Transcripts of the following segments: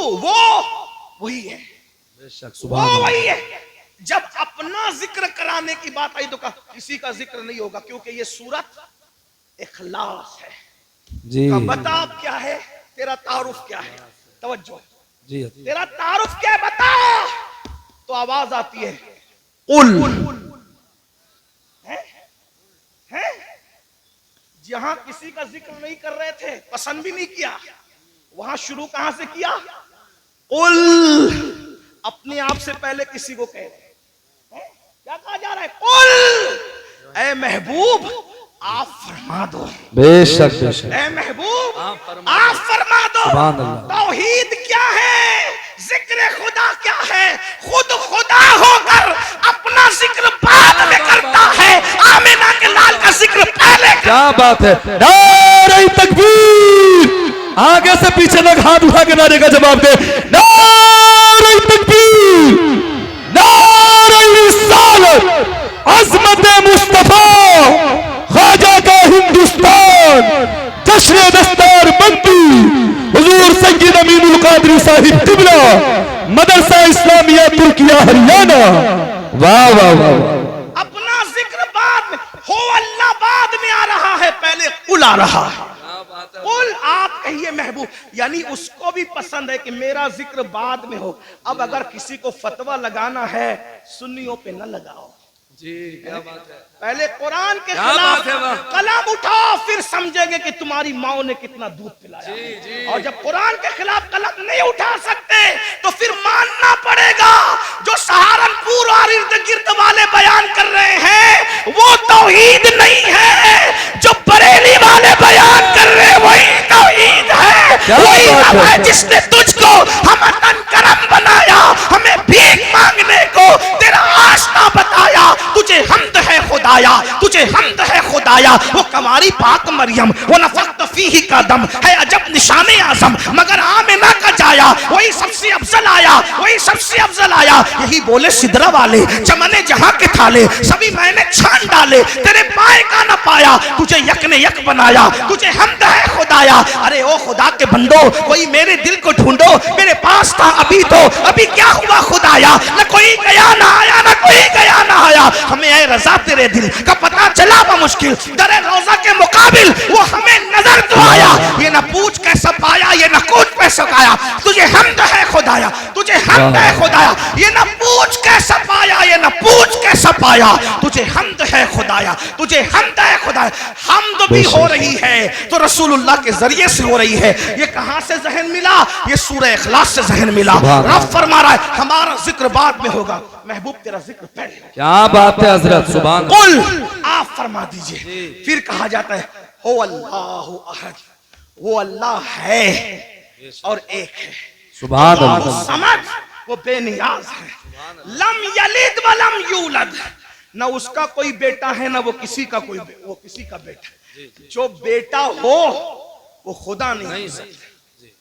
वो वही है, वो वही है। जब अपना जिक्र कराने की बात आई तो कहा किसी का जिक्र नहीं होगा, क्योंकि ये सूरत इखलास है जी। बता अब क्या है तेरा तारुफ, क्या है, तवज्जो जी, तेरा तारुफ क्या है बता। तो आवाज आती है कुल है। जहां किसी का जिक्र नहीं कर रहे थे, पसंद भी नहीं किया, वहां शुरू कहां से किया? कुल। अपने आप से पहले किसी को कह रहे हैं, क्या कहा जा रहा है? कुल ए महबूब आप फरमा दो। बेशक बेशक ए महबूब आप फरमा दो। तौहीद क्या है, जिक्र खुदा क्या है? खुद खुदा होकर अपना जिक्र बाद में करता है, आमिना के लाल का जिक्र पहले। क्या बात है, नारे तकबीर। आगे से पीछे लोग हाथ उठा के नारे का जवाब दे। नारे तकबीर, नारे रिसालत, अज़मत मुस्तफा, ख्वाजा का हिंदुस्तान, जश्न दस्तार बंदी, हुजूर सैयद अमीनुल कादरी साहिब तिबला, मदरसा इस्लामिया तुर्किया हरियाणा। वाह वाह वाह। अपना जिक्र बाद में हो, अल्लाह बाद में आ रहा है, पहले कुल आ रहा है। कुल आप कहिए महबूब, यानी उसको भी पसंद है कि मेरा जिक्र बाद में हो। अब अगर किसी को फतवा लगाना है, सुन्नियों पे न लगाओ जी। क्या बात है, पहले कुरान के खिलाफ कलम उठाओ, फिर समझेंगे कि तुम्हारी माओ ने कितना दूध पिलाया जी, जी। और जब कुरान के खिलाफ कलम नहीं उठा सकते तो फिर मानना पड़ेगा जो सहारनपुर और इर्द गिर्द वाले बयान कर रहे हैं वो तौहीद नहीं है, जो बरेली वाले बयान कर रहे हैं वही तौहीद है। वही रब है जिसने तुझको हमतन करम बनाया, हमें भीख मांगने को तेरा आशना बताया। तुझे हमद है खुदाया, तुझे हमद है खुदाया। वो कमारी पाक मरियम, वो नफख्त फीही का दम है अजब निशाने आजम, मगर आमिना का जाया वही सबसे अफजल आया, वही सबसे अफजल आया। यही बोले सिदरा वाले, चमने जहां के थाले सभी मैंने छान डाले, तेरे पाए का न पाया, तुझे यक ने यक बनाया, तुझे हमद है खुदाया। अरे ओ खुदा के बंदो, कोई मेरे दिल को ढूंढो, मेरे पास था अभी तो, अभी क्या हुआ खुदाया? न कोई गया ना आया, न कोई गया ना आया। हमें ऐ रजा तेरे दिल का पता चला मुश्किल, दरे रोजा के मुकाबिल वो हमें नजर तो आया। ये न पूछ कैसा पाया, ये न कूच कैसा पाया, तुझे हमद है खुदाया, तुझे हमद है खुदाया। ये न पूछ कैसा पाया, ये न पूछ कैसा पाया, तुझे हमद है खुदाया, तुझे हमद है खुदाया। हमद भी हो रही है तो रसूलुल्लाह के जरिए से हो रही है। ये कहां से जहन मिला? ये सूरह इखलास से जहन मिला। रब फरमा रहा है हमारा जिक्र बाद में होगा, महबूब तेरा जिक्र पहले। क्या बात है हजरत, सुभान। कुल आप फरमा दीजिए। फिर कहा जाता है हो अल्लाह अहद, वो अल्लाह है और एक है, सुभान अल्लाह। समझ, वो बेनियाज है। लम यलिद व लम यूलद, न उसका कोई बेटा है न वो किसी का कोई, वो किसी का बेटा। जो बेटा हो वो खुदा नहीं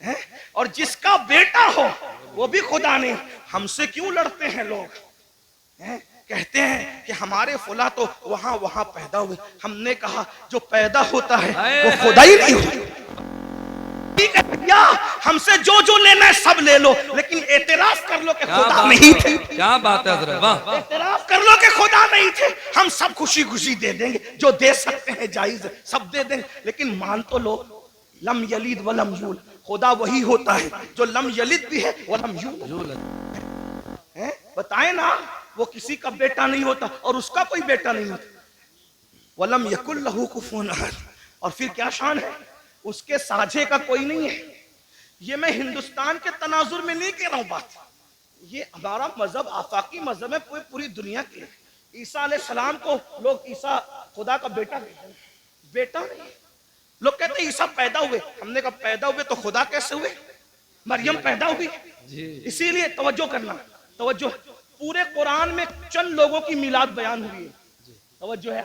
है, और जिसका बेटा हो वो भी खुदा नहीं। हमसे क्यों लड़ते हैं लोग? कहते हैं कि हमारे फुला तो वहां वहां पैदा हुए। हमने कहा जो पैदा होता है वो खुदा ही नहीं होता। ठीक है भैया, हमसे जो जो लेना है सब ले लो, लेकिन एतराफ कर लो कि खुदा नहीं थे। क्या बात है हज़रत, वाह। एतराफ कर लो कि खुदा नहीं थे, हम सब खुशी खुशी दे देंगे, जो दे सकते हैं जायज है सब दे देंगे, लेकिन मान तो लो लम यलिद व लम यूलद, खुदा वही होता है जो लम यलिद भी है व लम यूलद। बताए ना, वो किसी का बेटा नहीं होता और उसका कोई बेटा नहीं होता। वलम यकुल लहू कुफुवन अहद, और फिर क्या शान है, उसके साझे का कोई नहीं है। ये मैं हिंदुस्तान के तनाजुर में नहीं कह रहा हूं बात, ये हमारा मजहब आफाकी मजहब है पूरी दुनिया के। ईसा अलैहिस्सलाम को लोग ईसा खुदा का बेटा कहते हैं, बेटा नहीं। लोग कहते हैं ईसा पैदा हुए, हमने कहा पैदा हुए तो खुदा कैसे हुए? मरियम पैदा हुई। इसीलिए तवज्जो करना, तवज्जो। पूरे कुरान में चंद लोगों की मिलाद बयान हुई है, तवज्जो है।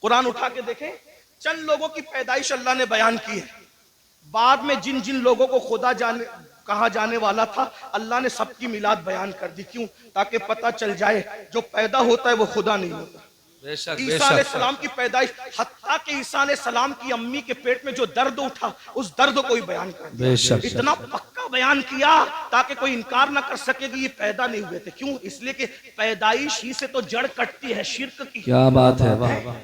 कुरान उठा के देखें, चंद लोगों की पैदाइश अल्लाह ने बयान की है। बाद में जिन जिन लोगों को खुदा कहा जाने वाला था, अल्लाह ने सबकी मिलाद बयान कर दी। क्यों? ताकि पता चल जाए जो पैदा होता है वो खुदा नहीं होता। ईसा अलैहिस्सलाम की पैदाइश, हत्ता के ईसा अलैहिस्सलाम की अम्मी के पेट में जो दर्द उठा उस दर्द को ही बयान कर दिया। इतना पक्का बयान किया ताकि कोई इनकार ना कर सके कि ये पैदा नहीं हुए थे। क्यों? इसलिए कि पैदाइश ही से तो जड़ कटती है शिर्क की। क्या बात है,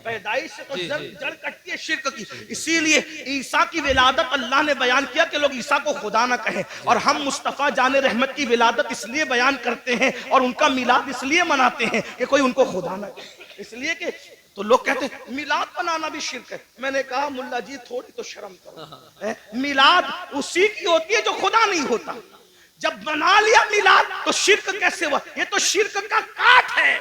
पैदाइश से तो जड़ कटती है शिर्क की। इसीलिए ईसा की विलादत अल्लाह ने बयान किया कि लोग ईसा को खुदा ना कहें, और हम मुस्तफा जाने रहमत की विलादत इसलिए बयान करते हैं और उनका मिलाद इसलिए मनाते हैं कि कोई उनको खुदा ना कहे। इसलिए कि तो लोग कहते हैं मिलाद बनाना भी शिर्क है। मैंने कहा मुल्ला जी थोड़ी तो शर्म करो, मिलाद उसी की होती है जो खुदा नहीं होता। जब बना लिया मिलाद तो शिर्क कैसे हुआ? ये तो शिर्क का काट है,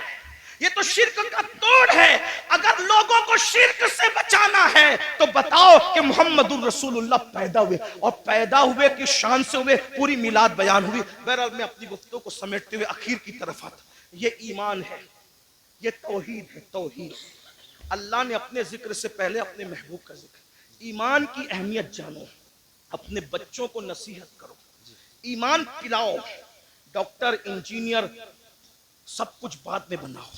ये तो शिर्क का तोड़ है। अगर लोगों को शिर्क से बचाना है तो बताओ कि मोहम्मदुर रसूलुल्लाह पैदा हुए, और पैदा हुए की शान से हुए, पूरी मिलाद बयान हुई। बहरहाल मैं अपनी गुफ्तगू को समेटते हुए आखिर की तरफ आता। ये ईमान है, ये तौहीद है। तौहीद अल्लाह ने अपने जिक्र से पहले अपने महबूब का जिक्र। ईमान की अहमियत जानो, अपने बच्चों को नसीहत करो, ईमान पिलाओ। डॉक्टर इंजीनियर सब कुछ बाद में बनाओ,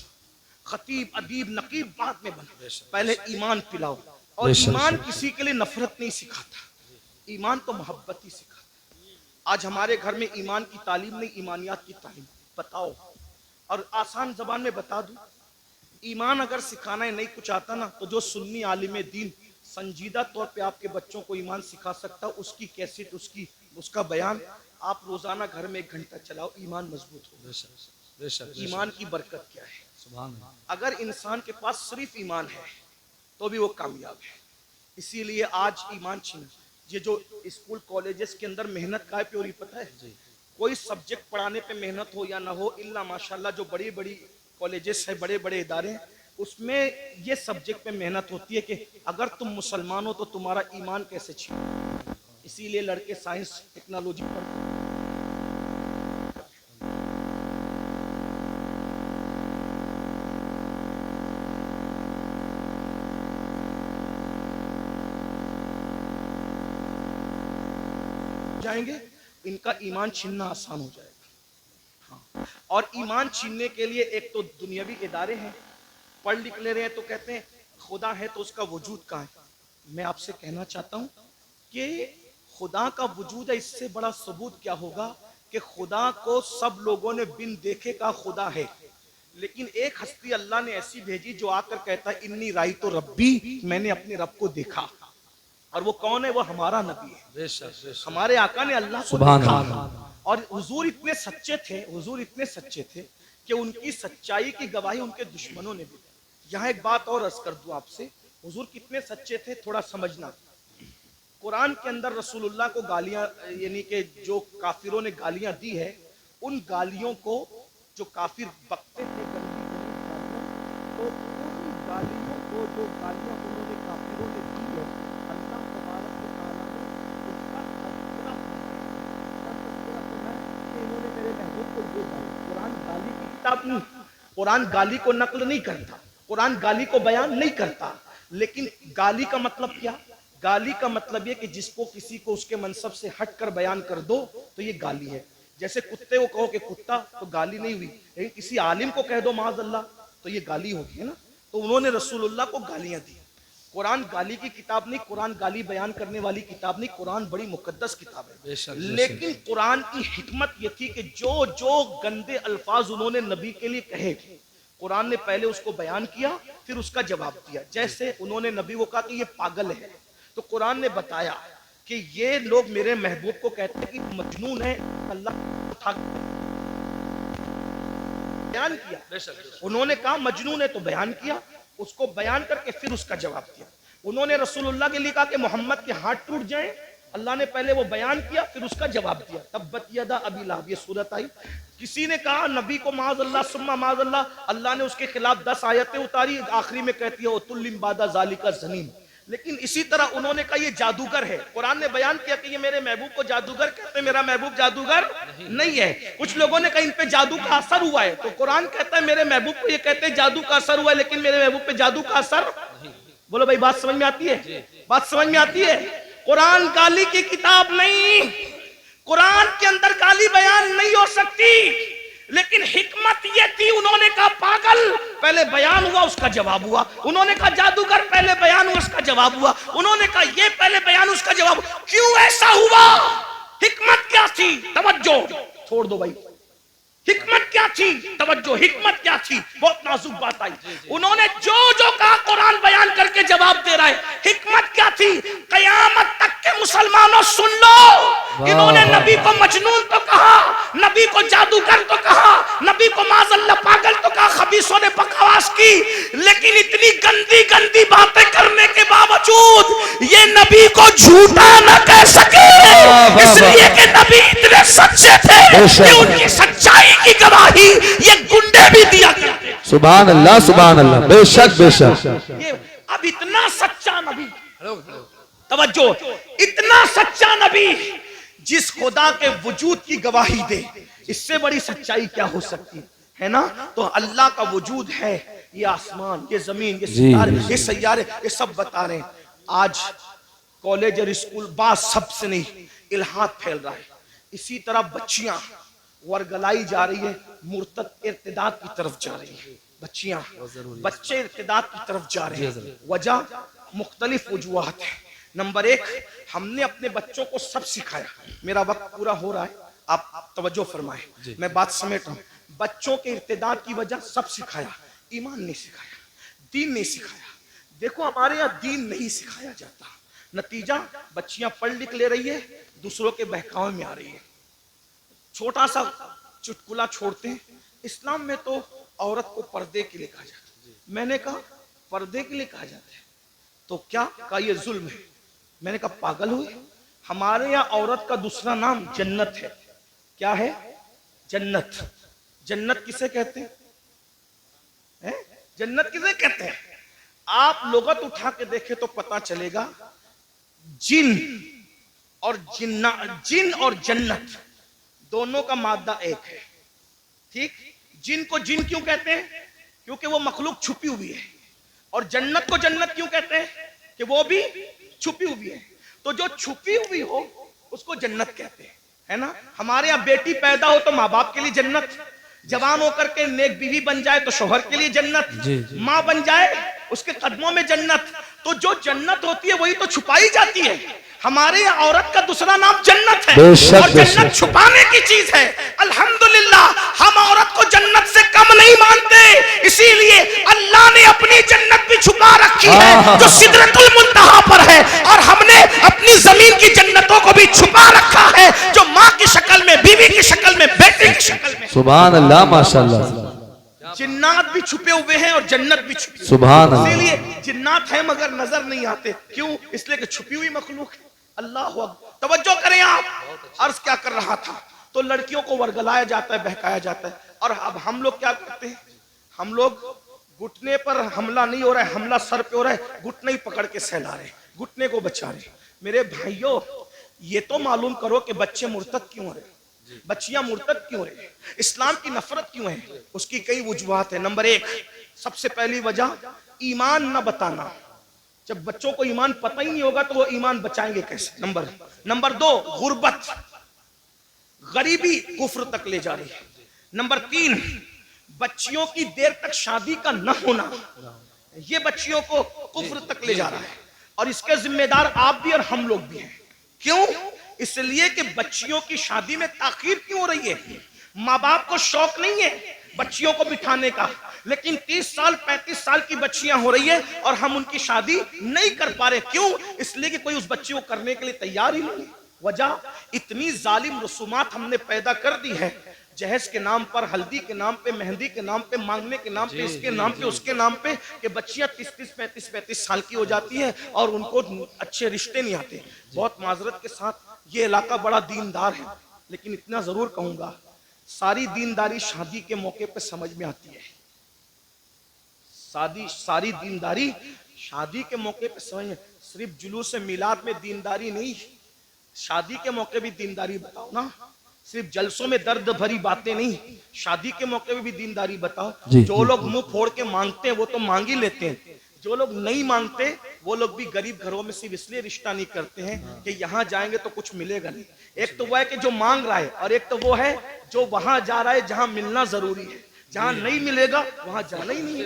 खतीब अदीब नकीब बाद में बनाओ, पहले ईमान पिलाओ। और ईमान किसी के लिए नफरत नहीं सिखाता, ईमान तो मोहब्बत ही सिखाता। आज हमारे घर में ईमान की तालीम नहीं, ईमानियात की तालीम। बताओ, और आसान जबान में बता दूं, ईमान अगर सिखाना है नहीं कुछ आता ना, तो जो सुन्नी आलिम दीन संजीदा तौर पे आपके बच्चों को ईमान सिखा सकता, उसकी कैसेट, उसका बयान आप रोजाना घर में 1 घंटा चलाओ, ईमान मजबूत हो। ईमान की बरकत क्या है? अगर इंसान के पास सिर्फ ईमान है तो भी वो कामयाब है। इसीलिए आज ईमान छीना, ये जो स्कूल कॉलेजेस के अंदर मेहनत का है, पता है कोई सब्जेक्ट पढ़ाने पे मेहनत हो या ना हो, इल्ला माशाल्लाह जो बड़ी बड़ी कॉलेजेस है, बड़े बड़े इदारे हैं, उसमें ये सब्जेक्ट पे मेहनत होती है कि अगर तुम मुसलमान हो तो तुम्हारा ईमान कैसे छीना। इसीलिए लड़के साइंस टेक्नोलॉजी पढ़ते। जाएंगे इनका ईमान छीनना आसान हो जाएगा। हाँ। और ईमान छीनने के लिए एक तो दुनियावी इदारे हैं, पढ़ लिख ले रहे हैं तो कहते हैं खुदा है तो उसका वजूद कहाँ है। मैं आपसे कहना चाहता हूं कि खुदा का वजूद है, इससे बड़ा सबूत क्या होगा कि खुदा को सब लोगों ने बिन देखे का खुदा है, लेकिन एक हस्ती अल्लाह ने ऐसी भेजी जो आकर कहता है इन्नी राई तो रब्बी, मैंने अपने रब को देखा। और वो कौन है? वो हमारा नबी है, हमारे आका ने अल्लाह को देखा। और हुजूर इतने सच्चे थे, हुजूर इतने सच्चे थे कि उनकी सच्चाई की गवाही उनके दुश्मनों ने भी दी। यहाँ एक बात और अर्ज कर दूं आपसे, हुजूर कितने सच्चे थे थोड़ा समझना। कुरान के अंदर रसूलुल्लाह को गालियां, यानी कि जो काफिरों ने गालियां दी है, उन गालियों को जो काफिर बकते थे, तो उन गालियों को, जो गालियां उन्होंने काफिरों ने दी है, अल्लाह तबारक व तआला ने उसका तज़किरा कि इन्होंने मेरे महबूब को ये गाली। कुरान गाली की किताब नहीं, कुरान गाली को नकल नहीं करता, कुरान गाली को बयान नहीं करता, लेकिन गाली का मतलब क्या? गाली का मतलब ये कि जिसको किसी को उसके मनसब से हटकर बयान कर दो तो ये गाली है। जैसे कुत्ते को कहो कि कुत्ता, तो गाली नहीं हुई, लेकिन किसी आलिम को कह दो माज़अल्लाह तो ये गाली होगी, है ना। तो उन्होंने रसूलुल्लाह को गालियां दी। कुरान गाली की किताब नहीं, कुरान गाली बयान करने वाली किताब नहीं, कुरान बड़ी मुकद्दस किताब है। लेकिन कुरान की हिकमत ये थी कि जो जो गंदे अल्फाज उन्होंने नबी के लिए कहे, कुरान ने पहले उसको बयान किया, फिर उसका जवाब दिया। जैसे उन्होंने नबी को कहा कि ये पागल है, तो कुरान ने बताया कि ये लोग मेरे महबूब को कहते हैं कि मजनून है, अल्लाह उठा बयान किया। उन्होंने कहा मजनून है तो बयान किया, उसको बयान करके फिर उसका जवाब दिया। उन्होंने रसूलुल्लाह के लिए कहा कि मोहम्मद के हाथ टूट जाएं, अल्लाह ने पहले वो बयान किया, फिर उसका जवाब दिया। तब्बत यदा अबी लहब, ये सूरत आई। किसी ने कहा नबी को माज़अल्लाह सुम्मा माज़अल्लाह, अल्लाह ने उसके खिलाफ 10 आयतें उतारी, आखिरी में कहती है उतुल्लिम बादा ज़ालिका ज़नीम। लेकिन इसी तरह उन्होंने कहा ये जादूगर है। कुरान ने बयान किया कि ये मेरे महबूब को जादूगर कहते हैं, मेरा महबूब जादूगर नहीं है। कुछ लोगों ने कहा इन पे जादू का असर हुआ है, तो कुरान कहता है मेरे महबूब को ये कहते हैं जादू का असर हुआ है, लेकिन मेरे महबूब पे जादू का असर बोलो भाई, बात समझ में आती है? बात समझ में आती है? कुरान गाली की किताब नहीं, कुरान के अंदर गाली बयान नहीं हो सकती, लेकिन हिकमत ये थी, उन्होंने कहा पागल, पहले बयान हुआ उसका जवाब हुआ। उन्होंने कहा जादूगर, पहले बयान हुआ उसका जवाब हुआ। उन्होंने कहा ये, पहले बयान उसका जवाब। क्यों ऐसा हुआ? हिकमत क्या थी? तवज्जो, छोड़ दो भाई, हिकमत क्या थी? तवज्जो, हिकमत क्या थी? बहुत नाजुक बात आई। उन्होंने जो जो कहा कुरान बयान करके जवाब दे रहा है। हिकमत क्या थी? कयामत तक के मुसलमानों सुन लो, इन्होंने नबी को मजनून तो कहा, नबी को जादूगर तो कहा, नबी को माज़अल्लाह पागल तो कहा, खबीसों ने बकवास की, लेकिन इतनी गंदी गंदी बातें करने के बावजूद ये नबी को झूठा न कह सके, इसलिए कि नबी इतने सच्चे थे कि उनकी सच्चाई की गवाही ये गुंडे भी दिया करते। सुभान अल्लाह, सुभान अल्लाह, बेशक बेशक। ये अब इतना सच्चा नबी, तवज्जो, इतना सच्चा नबी जिस खुदा के वजूद की गवाही दे, इससे बड़ी सच्चाई क्या हो सकती है ना? तो अल्लाह का वजूद है, ये आसमान, ये जमीन, ये सितारे, ये सैयारे, ये सब बता रहे हैं। आज कॉलेज और स्कूल बात सबसे नहीं, इल्हाद फैल रहा है। इसी तरह बच्चियां वर्गलाई जा रही है, मुर्तद इर्तिदाद की तरफ जा रही है। बच्चियां, बच्चे इर्तिदाद की तरफ जा रहे हैं। वजह मुख्तलिफ वजूहात है। नंबर एक, हमने अपने बच्चों को सब सिखाया। मेरा वक्त पूरा हो रहा है, आप तवज्जो फरमाए, मैं बात समेट रहा हूं। बच्चों के इर्तिदाद की वजह सब सिखाया, ईमान नहीं सिखाया, दीन नहीं सिखाया। देखो हमारे यहाँ दीन नहीं सिखाया जाता, नतीजा बच्चियां पढ़ लिख ले रही है, दूसरों के बहकावे में आ रही है। छोटा सा चुटकुला छोड़ते हैं, इस्लाम में तो औरत को पर्दे के लिए कहा जाता है। मैंने कहा पर्दे के लिए कहा जाता है तो क्या? कहा ये जुल्म है। मैंने कहा पागल हुए, हमारे यहाँ औरत का दूसरा नाम जन्नत है। क्या है? जन्नत। जन्नत किसे कहते हैं? जन्नत किसे कहते हैं? आप लोगत उठा के देखे तो पता चलेगा। जिन और जिन्ना, जिन और जन्नत दोनों का मादा एक है, ठीक? जिन को जिन क्यों कहते हैं? क्योंकि वो मखलूक छुपी हुई है। और जन्नत को जन्नत क्यों कहते हैं? कि वो भी छुपी हुई है। तो जो छुपी हुई हो उसको जन्नत कहते हैं, है ना? हमारे यहाँ बेटी पैदा हो तो माँ बाप के लिए जन्नत, जवान होकर के नेक बीवी बन जाए तो शौहर के लिए जन्नत, माँ बन जाए उसके कदमों में जन्नत। तो जो जन्नत होती है वही तो छुपाई जाती है। हमारे यहाँ औरत का दूसरा नाम जन्नत है, और जन्नत छुपाने की चीज है। अल्हम्दुलिल्लाह हम औरत को जन्नत से कम नहीं मानते, इसीलिए अल्लाह ने अपनी जन्नत भी छुपा रखी है जो सिदरतुल मुंतहा पर है, और हमने अपनी जमीन की जन्नतों को भी छुपा रखा है जो माँ की शक्ल में, बीवी की शक्ल में, बेटे की शक्ल में। सुभान अल्लाह, माशाअल्लाह। जिन्नात भी छुपे हुए हैं और जन्नत भी छुपी हुई है। सुभान अल्लाह। इसीलिए जिन्नात है मगर नजर नहीं आते। क्यों? इसलिए कि छुपी हुई मखलूक है। अल्लाह अकबर। तवज्जो करें आप, अर्ज क्या कर रहा था? तो लड़कियों को वर्गलाया जाता है, बहकाया जाता है। और अब हम लोग क्या करते हैं? हम लोग घुटने पर हमला नहीं हो रहा है, हमला सर पे हो रहा है, घुटने ही पकड़ के सहला रहे, घुटने को बचा रहे। मेरे भाइयों, ये तो मालूम करो कि बच्चे मुर्तद क्यों हो रहे, बच्चियां मुर्तद क्यों हो रही, इस्लाम की नफरत क्यों है? उसकी कई वजूहात है। नंबर एक, सबसे पहली वजह ईमान न बताना। जब बच्चों को ईमान पता ही नहीं होगा तो वो ईमान बचाएंगे कैसे? नंबर दो, गुर्बत, गरीबी कुफ्र तक ले जा रही है। नंबर तीन, बच्चियों की देर तक शादी का न होना, ये बच्चियों को कुफ्र तक ले जा रहा है। और इसके जिम्मेदार आप भी और हम लोग भी हैं। क्यों? इसलिए कि बच्चियों की शादी में ताखीर क्यों हो रही है? माँ बाप को शौक नहीं है बच्चियों को बिठाने का, लेकिन 30 साल 35 साल की बच्चियां हो रही है और हम उनकी शादी नहीं कर पा रहे। क्यों? इसलिए कि कोई उस बच्ची को करने के लिए तैयार ही नहीं। वजह, इतनी जालिम रसूमात हमने पैदा कर दी है, जहेज के नाम पर, हल्दी के नाम पे, मेहंदी के नाम पे, मांगने के नाम पे, इसके नाम पे, उसके नाम पे, कि बच्चियां 30-30, 35-35 साल की हो जाती है और उनको अच्छे रिश्ते नहीं आते। बहुत माजरत के साथ, ये इलाका बड़ा दीनदार है, लेकिन इतना जरूर कहूंगा, सारी दीनदारी शादी के मौके पे समझ में आती है। सारी दीनदारी शादी के मौके पे समझ में, सिर्फ जुलूस मिलाद में दीनदारी नहीं, शादी के मौके भी दीनदारी बताओ ना। सिर्फ जलसों में दर्द भरी बातें नहीं, शादी के मौके में भी दीनदारी बताओ। जो लोग मुंह फोड़ के मांगते हैं वो तो मांग ही लेते हैं, जो लोग नहीं मांगते वो लोग भी गरीब घरों में सिर्फ इसलिए रिश्ता नहीं करते हैं कि यहाँ जाएंगे तो कुछ मिलेगा नहीं। एक तो वो है कि जो मांग रहा है, और एक तो वो है जो वहां जा रहा है जहां मिलना जरूरी है, जहां नहीं मिलेगा वहां जाना ही नहीं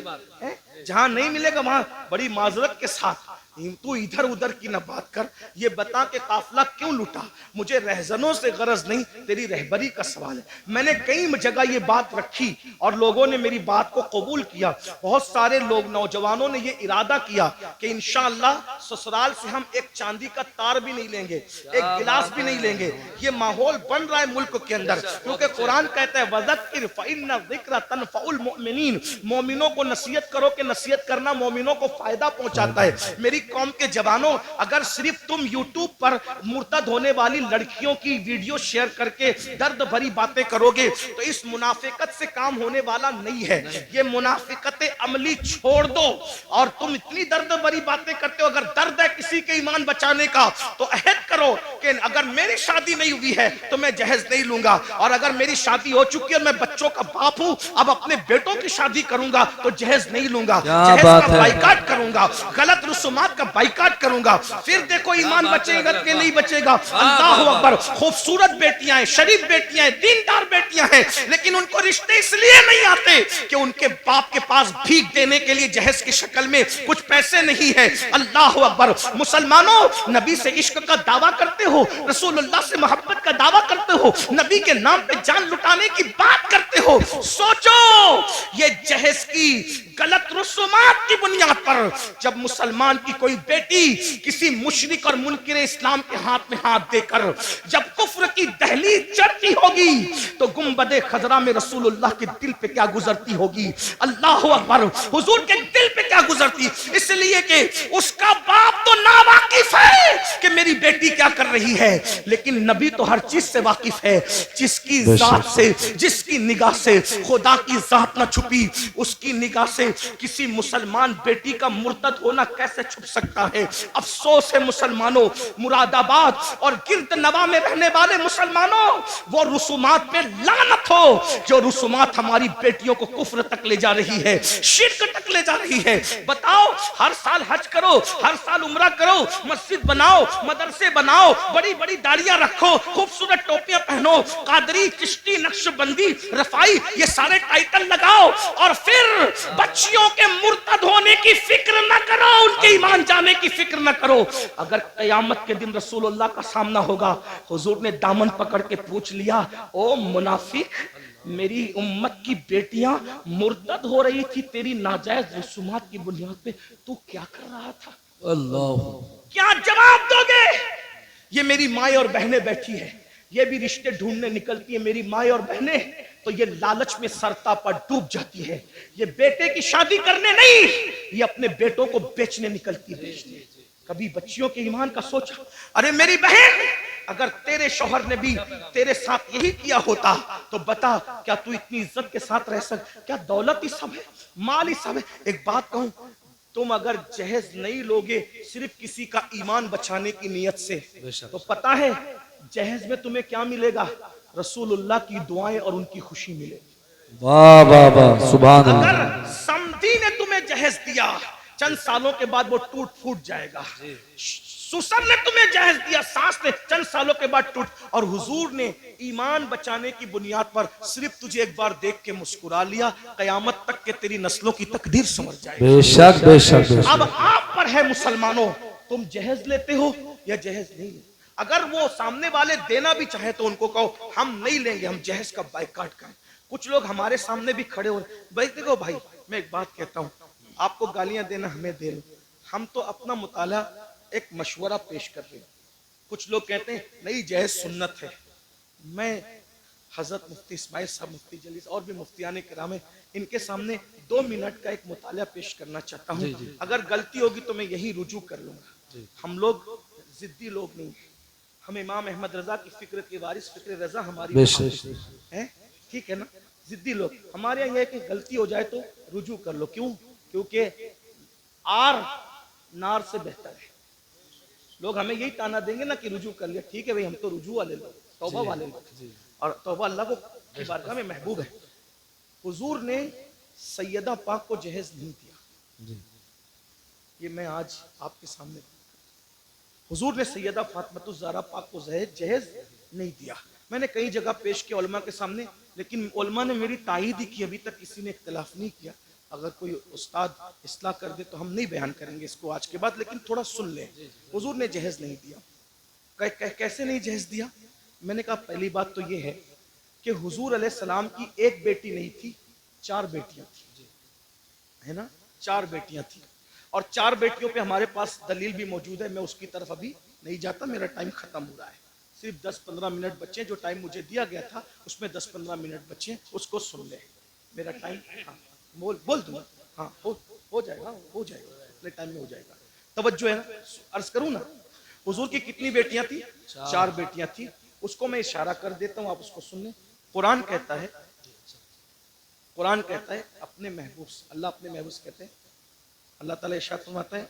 है। जहां नहीं मिलेगा वहां बड़ी माजरत के साथ तू इधर उधर की न बात कर, ये बता के काफिला क्यों लूटा, मुझे रहजनों से गरज नहीं, तेरी रहबरी का सवाल है। मैंने कई जगह ये बात रखी और लोगों ने मेरी बात को कबूल किया। बहुत सारे लोग नौजवानों ने ये इरादा किया कि इंशाअल्लाह ससुराल से हम एक चांदी का तार भी नहीं लेंगे, एक गिलास भी नहीं लेंगे। ये माहौल बन रहा है मुल्क के अंदर, क्योंकि कुरान कहता है वज़क्किर फ़इन्न ज़िक्र तनफ़उल मुमिनीन, मोमिनों को नसीहत करो कि नसीहत करना मोमिनों को फायदा पहुंचाता है। मेरी कौम के जवानों, अगर सिर्फ तुम यूट्यूब पर मुर्तद होने वाली लड़कियों की वीडियो शेयर करके दर्द भरी बातें करोगे तो इस मुनाफिकत से काम होने वाला नहीं है। ये मुनाफिकत अमली छोड़ दो। और तुम इतनी दर्द भरी बातें करते हो, अगर दर्द है किसी के ईमान बचाने का तो अहद करो कि अगर मेरी शादी नहीं हुई है तो मैं जहेज नहीं लूंगा, और अगर मेरी शादी हो चुकी है और मैं बच्चों का बाप हूं, अब अपने बेटों की शादी करूंगा तो जहेज नहीं लूंगा, जहेज का बाइकाट करूंगा, गलत रसूमात का बाइकाट करूंगा। फिर देखो ईमान बचेगा कि नहीं बचेगा। अल्लाह अकबर। खूबसूरत बेटियां हैं, शरीफ बेटियां हैं, दीनदार बेटियां हैं, लेकिन उनको रिश्ते इसलिए नहीं आते कि उनके बाप के पास भीख देने के लिए जहेज की शक्ल में कुछ पैसे नहीं है। अल्लाह अकबर। मुसलमानों, नबी से इश्क का दावा करते हो, रसूलुल्लाह से मोहब्बत का दावा करते हो, नबी के नाम पे जान लुटाने की बात करते हो, सोचो ये जहेज की गलत रसूमात की बुनियाद पर जब मुसलमान की कोई बेटी किसी मुशरिक और मुनकिर इस्लाम के हाथ में हाथ देकर जब कुफ्र की दहलीज चढ़ती होगी तो गुंबदे खजरा में रसूलुल्लाह के दिल पे क्या गुजरती होगी। अल्लाह अकबर। हुजूर के दिल पे क्या गुजरती, इसलिए कि उसका बाप तो नावाकिफ है कि मेरी बेटी क्या कर रही है, लेकिन नबी तो हर चीज से वाकिफ है। जिसकी जात से, जिसकी निगाह से खुदा की जात ना छुपी, उसकी निगाह से किसी मुसलमान बेटी का मुर्तद होना कैसे छुप सकता है। अफसोस है मुसलमानों, मुरादाबाद और गिरद नवा में रहने वाले मुसलमानों, वो रुसूमात पे लानत हो जो रुसूमात हमारी बेटियों को कुफ्र तक ले जा रही है, शिर्क तक ले जा रही है। बताओ, हर साल हज करो, हर साल उम्रा करो, मस्जिद बनाओ, मदरसे बनाओ, बड़ी बड़ी दाढ़ियां रखो, खूबसूरत टोपियां पहनो, कादरी, चिश्ती, नक्शबंदी, रफाई, ये सारे टाइटल लगाओ, और फिर बच्चियों के मुर्तद होने की फिक्र न करो, उनके ईमान जाने की फिक्र न करो। अगर क़यामत के दिन रसूलुल्लाह का सामना होगा, हुजूर ने दामन पकड़ के पूछ लिया, ओ मुनाफिक, मेरी उम्मत की बेटियां मुर्तद हो रही थी तेरी नाजायज रसूमात की बुनियाद पे, तू क्या कर रहा था? अल्लाह, क्या जवाब दोगे? ये मेरी माए और बहनें बैठी है, ये भी रिश्ते ढूंढने निकलती है मेरी माए और बहनें, तो ये लालच में सरता पर डूब जाती है। ये बेटे की शादी करने नहीं, ये अपने बेटों को बेचने निकलती है। कभी बच्चियों के ईमान का सोचा? अरे मेरी बहन, अगर तेरे शौहर ने भी तेरे साथ यही किया होता तो बता, क्या तू इतनी इज्जत के साथ रह सक? क्या दौलत ही सब है, माल ही सब है? एक बात कहूं, तुम अगर जहेज नहीं लोगे सिर्फ किसी का ईमान बचाने की नीयत से, तो पता है जहेज में तुम्हें क्या मिलेगा? रसूलुल्लाह की दुआएं और उनकी खुशी मिलेगी। वाह वाह वाह, सुभान अल्लाह। अगर समधी ने तुम्हें जहेज दिया, चंद सालों के बाद वो टूट फूट जाएगा। सुसर ने तुम्हें जहेज दिया, सास ने, चंद सालों के बाद टूट। और हुजूर ने ईमान बचाने की बुनियाद पर सिर्फ तुझे एक बार देख के मुस्कुरा लिया, कयामत तक के तेरी नस्लों की तकदीर समझ जाएगी। बेशक बेशक बेशक। अब आप पर है मुसलमानों, तुम जहेज लेते हो या जहेज नहीं लेते? अगर वो सामने वाले देना भी चाहे तो उनको कहो हम नहीं लेंगे, हम जहेज का बाइकाट करें। कुछ लोग हमारे सामने भी खड़े हो, भाई देखो भाई, मैं एक बात कहता हूँ, आपको गालियां देना हमें दे लो, हम तो अपना मुताला एक मशवरा पेश कर रहे हैं। कुछ लोग कहते हैं नहीं जहेज सुन्नत है। मैं हजरत मुफ्ती इस्माइल साहब, मुफ्ती जलीस और भी मुफ्तियाने किराम है, इनके सामने 2 मिनट का एक मुताला पेश करना चाहता हूँ। अगर गलती होगी तो मैं यही रुजू कर लूंगा। हम लोग जिद्दी लोग नहीं, हम इमाम अहमद रजा की फिक्र के वारिस, फिक्र रजा हमारी है, ठीक है ना? जिद्दी लोग, हमारे यहाँ यह कि गलती हो जाए तो रुजू कर लो। क्यों? क्योंकि आर नार से बेहतर है। लोग हमें यही ताना देंगे ना कि रुजू कर लिया, ठीक है भाई, हम तो रुजू वाले लोग, तौबा वाले लोग, और तौबा अल्लाह को की बारगाह में महबूब है। हुजूर ने सैयदा पाक को जहेज नहीं दिया, ये मैं आज आपके सामने, हुजूर ने सैयदा फातिमा ज़हरा पाक को जहेज नहीं दिया। मैंने कई जगह पेश किया उलमा के सामने, लेकिन उलमा ने मेरी तायीद ही की, अभी तक किसी ने इख्तिलाफ नहीं किया। अगर कोई उस्ताद इस्लाह कर दे तो हम नहीं बयान करेंगे इसको आज के बाद, लेकिन थोड़ा सुन ले। हुजूर ने जहेज नहीं दिया। कैसे नहीं जहेज दिया? मैंने कहा पहली बात तो ये है कि हुजूर अलैहिस्सलाम की एक बेटी नहीं थी, 4 बेटियां थी, है ना, 4 बेटियां थी। और 4 बेटियों पे हमारे पास दलील भी मौजूद है। मैं उसकी तरफ अभी नहीं जाता, मेरा टाइम खत्म हो रहा है। सिर्फ 10-15 मिनट बचे, जो टाइम मुझे दिया गया था उसमें 10-15 मिनट बचे, उसको सुन ले। मेरा टाइम, हाँ बोल दूंगा, हाँ हो जाएगा, अपने टाइम में हो जाएगा। तवज्जो है ना, अर्ज करूँ ना, हुजूर की कितनी बेटियां थी? 4 बेटियां थी। उसको मैं इशारा कर देता हूँ, आप उसको सुन लें। कुरान कहता है अपने महबूब, अल्लाह अपने महबूब से कहते हैं, अल्लाह ताला इरशाद फरमाता है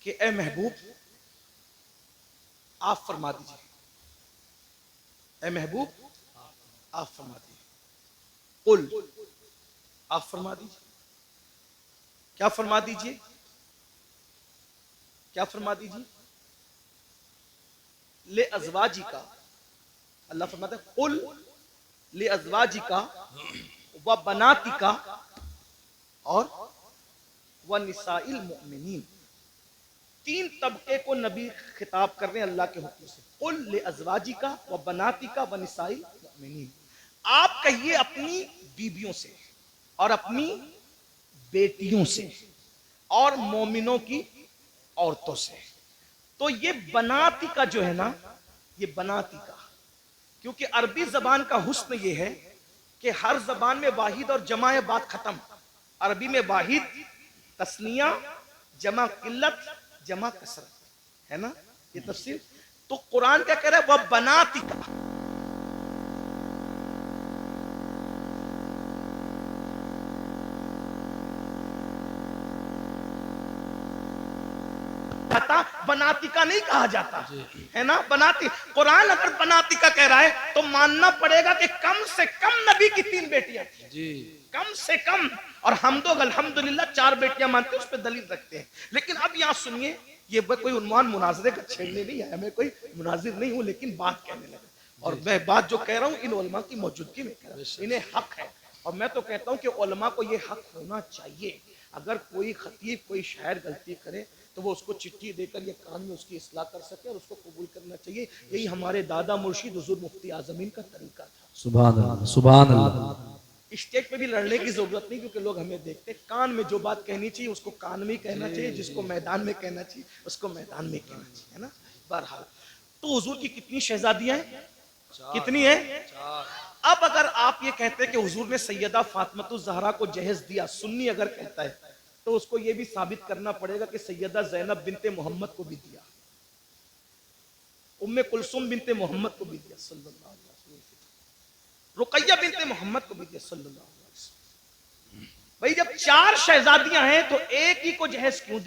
कि ए महबूब आप फरमा दीजिए, ए महबूब आप फरमा दीजिए, कुल आप फरमा दीजिए। क्या फरमा दीजिए? क्या फरमा दीजिए? ले अज़वाजी का, अल्लाह फरमाता है कुल ले अज़वाजी का व बनाती का और व निसाइल मुमिनीन। 3 तबके को नबी खिताब कर रहे हैं अल्लाह के हुक्म से। कुल ले अज़वाजी का व बनाती का व निसाइल मुमिनीन। आप कहिए अपनी बीबियों से और अपनी बेटियों से और मोमिनों की औरतों से। तो ये बनाती का जो है ना, ये बनाती का, क्योंकि अरबी जबान का हुस्न ये है कि हर जबान में वाहिद और जमा है, बात खत्म। अरबी में वाहिद तस्निया, जमा किल्लत, जमा कसरत, है ना, ये तफसीर। तो कुरान क्या कह रहा है? वह बनाती का, बनाती का नहीं कहा जाता, है ना, बनाती। कुरान अगर बनाती का कह रहा है तो मानना पड़ेगा कि कम से कम नबी की 3 बेटियां थी जी, कम से कम। और हम तो अल्हम्दुलिल्लाह 4 बेटियां मानते हैं, उस पर दलील रखते हैं। लेकिन अब यहां सुनिए, ये कोई उन्वान मुनाजरे का छेड़ने नहीं है, मैं कोई मुनाजिर नहीं हूं, लेकिन बात कहने लगा। और मैं बात जो कह रहा हूं इन उलमा की मौजूदगी में कह रहा हूं, इन्हें हक है। और मैं तो कहता हूं कि उलमा को ये हक होना चाहिए। अगर कोई खतीब, कोई शायर गलती करे तो वो उसको चिट्ठी देकर ये कान में उसकी इस्लाह कर सके और उसको कबूल करना चाहिए। यही हमारे दादा मुर्शिद हुजूर मुफ्ती आजमीन का तरीका था। सुभान अल्लाह, सुभान अल्लाह। स्टेज पे भी लड़ने की जरूरत नहीं, क्योंकि लोग हमें देखते। कान में जो बात कहनी चाहिए उसको कान में ही कहना चाहिए, जिसको मैदान में कहना चाहिए उसको मैदान में कहना चाहिए, है ना। बहरहाल, तो हुजूर की कितनी शहजादियां हैं? कितनी है? 4। अब अगर आप ये कहते हैं कि हुजूर ने सैयदा फातिमा ज़हरा को जहेज दिया, सुन्नी अगर कहता है, तो उसको ये भी साबित करना पड़ेगा कि सैयदा ज़ैनब बिनते मोहम्मद को भी दिया, उम्मे कुलसुम बिनते मोहम्मद को भी दिया सल्लल्लाहु अलैहि वसल्लम, रुकैया बिनते मोहम्मद को भी दिया सल्लल्लाहु अलैहि वसल्लम। भाई जब 4 शहजादियां हैं तो एक ही को जहेज क्यों दिया?